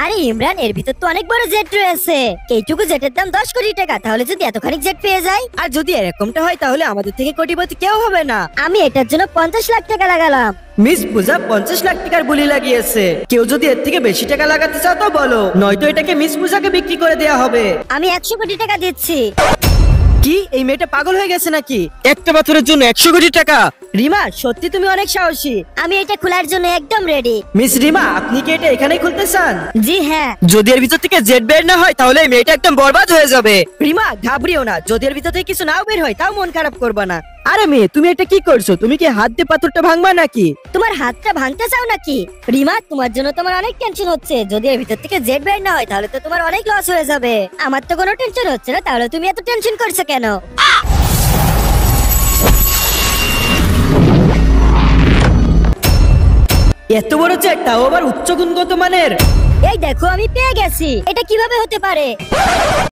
আরে ইমরান, এর ভিতর তো অনেক বড় জেট রয়েছে। এইটুকু জেটের দাম 10 কোটি টাকা। তাহলে যদি এতখানি জেট পেয়ে যাই, আর যদি এরকমটা হয় তাহলে আমাদের থেকে কোটিপতি কেউ হবে না। আমি এটার জন্য 50 লাখ টাকা লাগালাম। মিস পূজা 50 লাখ টাকার বুলি লাগিয়েছে। কেউ যদি এর থেকে বেশি টাকা লাগাতে চাও তো বলো, নয়তো এটাকে মিস পূজাকে বিক্রি করে দেয়া হবে। আমি 100 কোটি টাকা দিচ্ছি। কি এই মেয়েটা পাগল হয়ে গেছে নাকি? একটা পাথরের জন্য 100 কোটি টাকা? রিমা, সত্যি তুমি অনেক সাহসী। আমি এটা খোলার জন্য একদম রেডি। মিস রিমা, আপনি কি এটা এখানেই খুলতে চান? জি হ্যাঁ। যদি এর ভিতর থেকে জেট বের না হয় তাহলে এই মেয়েটা একদম বরবাদ হয়ে যাবে। রিমা, ঘাবড়িও না, যদি এর ভিতর থেকে কিছু নাও বের হয় তাও মন খারাপ করবা না। আরে মেয়ে, তুমি এটা কি করছো? তুমি কি হাত দিয়ে পাথরটা ভাঙবা নাকি? তোমার হাতটা ভাঙতে চাও নাকি? রিমা, তোমার জন্য তোমার অনেক টেনশন হচ্ছে। যদি এর ভিতর থেকে জেট বের না হয় তাহলে তো তোমার অনেক লস হয়ে যাবে। আমার তো কোনো টেনশন হচ্ছে না, তাহলে তুমি এত টেনশন করছো কেন? এত বড় জেট, তাও আবার উচ্চ গুণগত মানের। এই দেখো, আমি পেয়ে গেছি। এটা কিভাবে হতে পারে?